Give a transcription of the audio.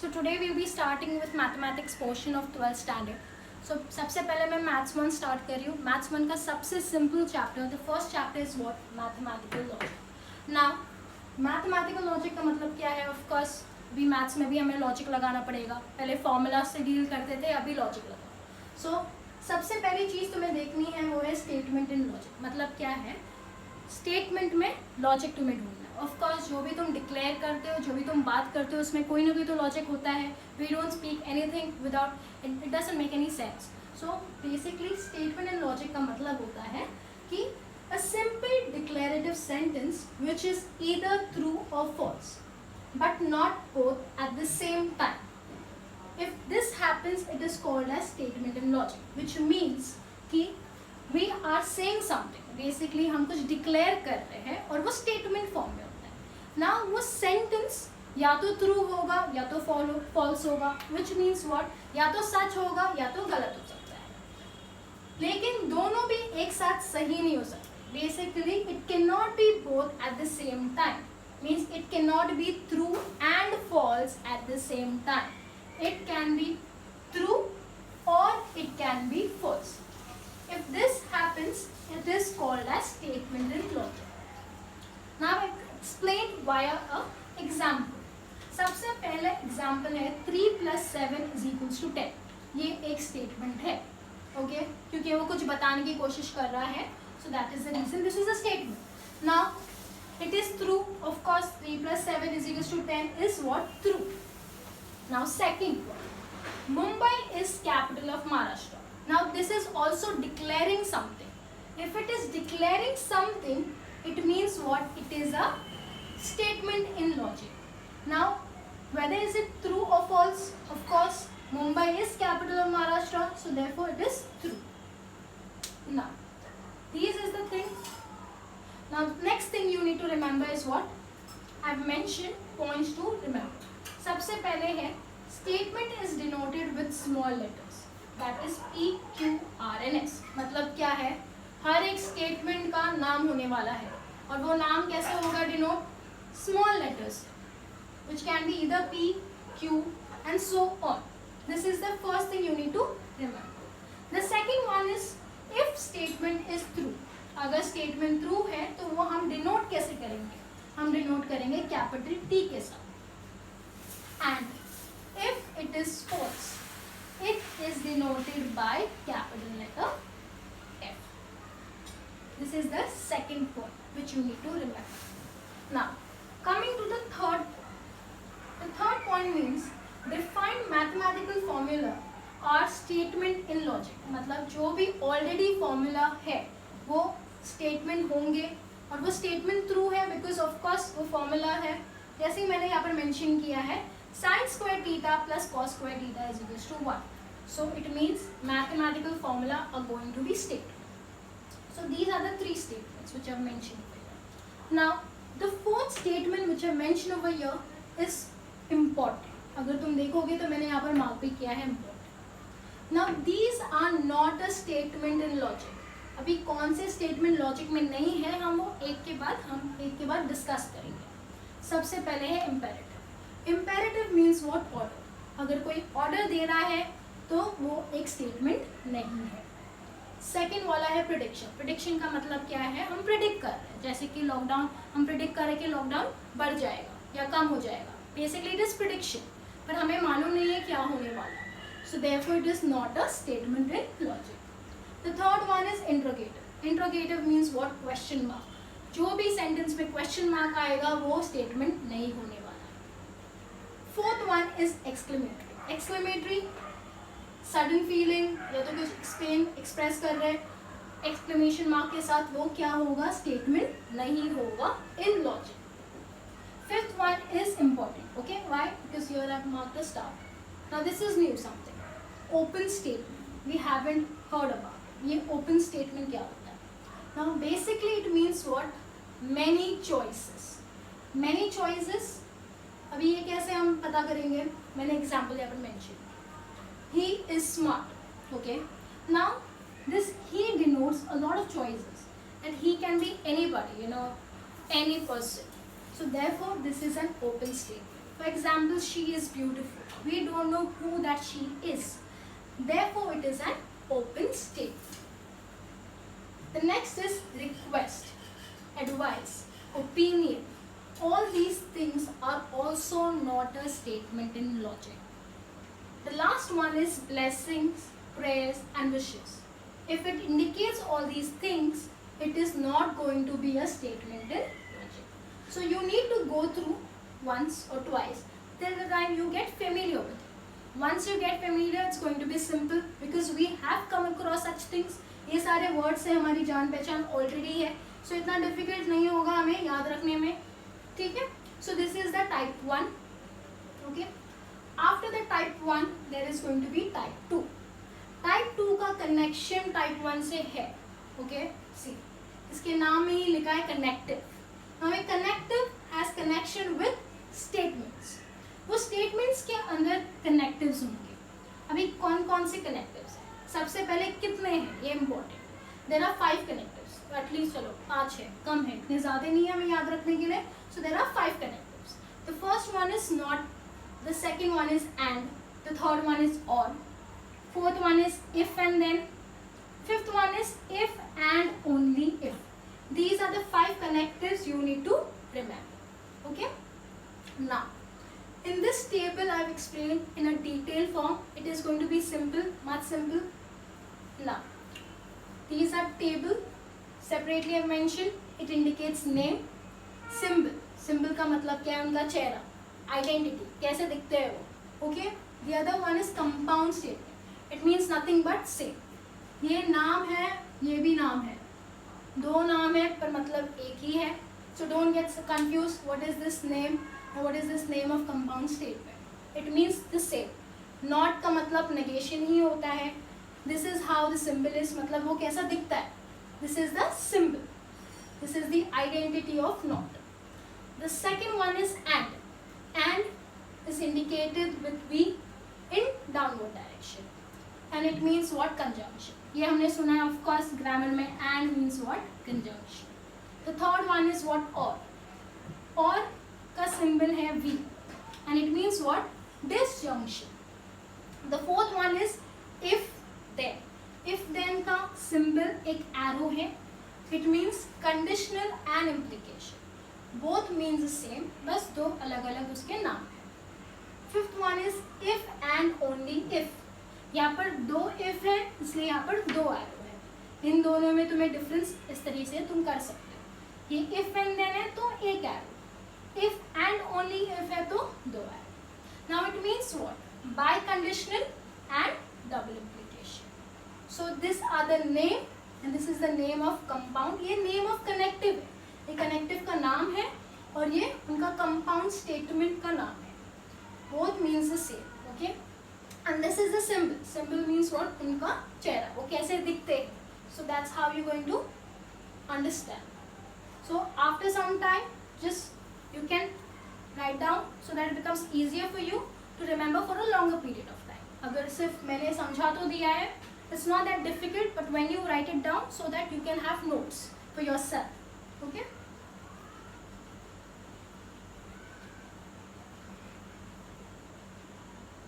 So today we will be starting with mathematics portion of 12th standard. So सबसे पहले मैं maths 1 start कर रही हूँ. maths 1 का सबसे simple chapter, the first chapter is what? Mathematical logic. Now mathematical logic का मतलब क्या है? Of course भी maths में भी हमें logic लगाना पड़ेगा. पहले formula से deal करते थे, अभी logic लगाओ. So सबसे पहली चीज़ तुम्हें देखनी है वो है statement in logic. मतलब क्या है? स्टेटमेंट में लॉजिक तुम्हें ढूंढना है. ऑफ कोर्स जो भी तुम डिक्लेयर करते हो, जो भी तुम बात करते हो, उसमें कोई ना कोई तो लॉजिक होता है. We don't speak anything without, it doesn't make any sense. So basically statement and logic का मतलब होता है कि a simple declarative sentence which is either true और false but not both at the same time. If this happens, it is called as statement in logic, which means कि we are saying something. Basically हम कुछ declare कर रहे हैं और वो statement form में होता है. Now वो sentence या तो true होगा या तो false होगा, which means what? या तो सच होगा या तो गलत हो सकता है. लेकिन दोनों भी एक साथ सही नहीं हो सकते. Basically it cannot be both at the same time. Means it cannot be true and false at the same time. It can be true or it can be false. If this happens, it is called as statement in logic. Now I explain via a example. सबसे पहले example है 3 plus 7 is equals to 10. ये एक statement है, okay? क्योंकि वो कुछ बताने की कोशिश कर रहा है, so that is the reason this is a statement. Now it is true, of course. 3 plus 7 is equals to 10 is what? True. Now second one, Mumbai is capital of Maharashtra. Now this is also declaring something. If it is declaring something, it means what? It is a statement in logic. Now whether is it true or false? Of course Mumbai is capital of Maharashtra, so therefore it is true. Now this is the thing. Now next thing you need to remember is what? I have mentioned points to remember. सबसे पहले है statement is denoted with small letters. That is P, Q, R and S. मतलब क्या है? हर एक statement का नाम होने वाला है और वो नाम कैसे होगा denote? Small letters, which can be either P, Q and so on. This is the first thing you need to remember. The second one is if statement is true. अगर statement true है तो वो हम denote कैसे करेंगे? हम denote करेंगे capital T के साथ. And if it is false, it is denoted by capital letter F. This is the second point which you need to remember. Now, coming to the third point. The third point means define mathematical formula or statement in logic. मतलब जो भी already formula है वो statement होंगे और वो statement true है because of course वो formula है. जैसे मैंने यहाँ पर mention किया है sin square theta plus cos square theta is equals to 1. So it means mathematical formula are going to be stated. So these are the three statements which I have mentioned over here. Now the fourth statement which I mentioned over here is important. अगर तुम देखोगे तो मैंने यहाँ पर mark भी किया है important. Now these are not a statement in logic. अभी कौन से statement logic में नहीं है हम वो एक के बाद डिस्कस करेंगे. सबसे पहले है imperative. Imperative means what? Order. अगर कोई order दे रहा है तो वो एक statement नहीं है. Second वाला है prediction. Prediction का मतलब क्या है? हम predict कर रहे हैं. जैसे कि लॉकडाउन हम predict कर रहे हैं कि लॉकडाउन बढ़ जाएगा या कम हो जाएगा. Basically it is prediction. पर हमें मालूम नहीं है क्या होने वाला. So therefore it is not a statement in logic. The third one is interrogative. Interrogative means what? Question mark. जो भी sentence में question mark आएगा वो statement नहीं होने वाला. Fourth one is exclamatory. Exclamatory sudden feeling या तो कुछ express कर रहे हैं exclamation mark के साथ वो क्या होगा? Statement नहीं होगा in logic. Fifth one is important. Okay, why? Because here I have marked the star. Now this is new something. Open statement. We haven't heard about it. ये open statement क्या होता है? Now basically it means what? Many choices. Many choices. अभी ये कैसे हम पता करेंगे? मैंने एग्जाम्पल यहाँ पर mention. He is smart. Okay. Now this he denotes a lot of choices and he can be anybody, any person. So therefore this is an open statement. For example, she is beautiful. We don't know who that she is. Therefore, it is an open statement. The next is request, advice, opinion. All these things are also not a statement in logic. The last one is blessings, prayers and wishes. If it indicates all these things, it is not going to be a statement in logic. So you need to go through once or twice till the time you get familiar with it. Once you get familiar, it's going to be simple because we have come across such things. ये सारे words से हमारी जान पहचान already है, सो इतना difficult नहीं होगा हमें याद रखने में. ठीक है. So this is the type 1. Okay. After the type 1 there is going to be type 2. Type 2 का कनेक्शन टाइप 1 से है. ओके. सी, इसके नाम में ही लिखा है कनेक्टिव. हमें connective has connection with statements. वो स्टेटमेंट्स के अंदर कनेक्टिव्स होंगे. अभी कौन कौन से कनेक्टिव्स हैं? सबसे पहले कितने हैं, ये important. There are 5 connectives. At least चलो 5 है, कम है, इतने ज़्यादा नहीं है हमें याद रखने के लिए. So there are 5 connectives. The first one is not, the second one is and, the third one is or, fourth one is if and then, fifth one is if and only if. These are the 5 connectives you need to remember. Okay. Now, in this table I have explained in a detailed form. It is going to be simple, much simple. Now, these are table. Separately I have mentioned. It indicates name, symbol. Symbol का मतलब क्या है? उनका चेहरा, identity, कैसे दिखते हैं वो. Okay. The other one is compound statement. It means nothing but same. ये नाम है, ये भी नाम है, 2 नाम है पर मतलब एक ही है. So don't get confused. What is this name और what is this name of compound statement. It means the same. Not का मतलब नेगेशन ही होता है. This is how the symbol is, मतलब वो कैसा दिखता है. This is the symbol. This is the identity of not. The second one is and. And is indicated with V in downward direction. And it means what? Conjunction. ये हमने सुना है of course grammar में. And means what? Conjunction. The third one is what? और का symbol है V and it means what? Disjunction. The fourth one is if then. If then का symbol एक एरो है. It means conditional and implication. Both means same, बस 2 अलग अलग उसके नाम है. Fifth one is if and only if. यहाँ पर 2 इफ है इसलिए यहाँ पर 2 एरो है. इन दोनों में तुम्हें डिफरेंस इस तरीके से तुम कर सकते हो. ये इफ एंड देन है तो एक arrow. If and only if है तो 2 arrow. Now it means what? Biconditional and double implication. So this are the name and this is the name of compound. ये नेम ऑफ कनेक्टिव है. ये connective का नाम है और ये उनका कंपाउंड स्टेटमेंट का नाम है. Both means the same. Okay. And this is the symbol. Symbol means what? उनका चेहरा, वो कैसे दिखते हैं. So that's how you're going to understand. So after some time, just you can write down so that it becomes easier for you to remember for a longer period of time. अगर सिर्फ मैंने समझा तो दिया है, it's not that difficult, but when you write it down so that you can have notes for yourself. Okay?